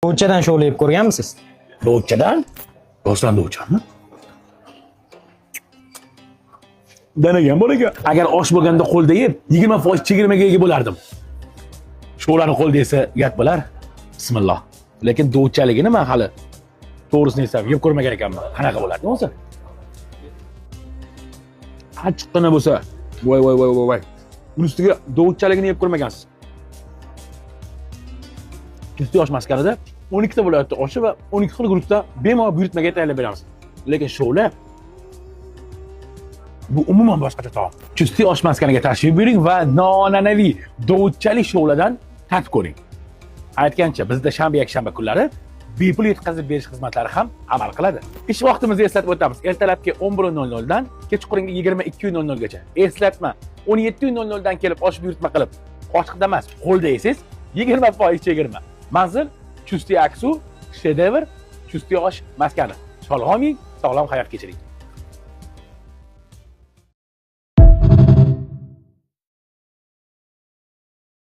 Do'chadan sho'la yeb ko'rganmisiz? Do'chadan? Rostdan do'chami? Denegan bor ekan. Agar osh bo'lganda qo'lda yeb, 20% chegirmaga ega bo'lardim. Sho'lani qo'lda yesa gap bo'lar. Bismillah. Lekin do'chaligini men hali to'g'risini desam yeb ko'rmagan ekanman. Qanaqa bo'lardi o'zi? Achchiqqina bo'lsa, voy. Buni ustiga do'chaligini yeb ko'rmagansiz. Justi osh maskanida 12 ta viloyatda oshi va 12 xil guruhda bemalol buyurtmaga tayyorlab beramiz. Lekin sho'la bu umuman boshqacha taom. Justi osh maskaniga tashrif buyuring va noan'anaviy do'chali sho'ladan tatib ko'ring. Aytgancha, bizda shanba yakshanba kunlari bepul yetkazib berish xizmatlari ham amal qiladi. Ish vaqtimizni eslatib o'tamiz. Ertalabki 11:00 dan kechqurungi 22:00 gacha. Eslatma, 17:00 dan kelib osh buyurtma qilib, qoshiqda emas, qo'lda yesangiz 20% chegirma. Manzil Chusti Aksu, shedevr, Chusti osh maskani. Sog'lom yeng, sog'lom hayot kechiring.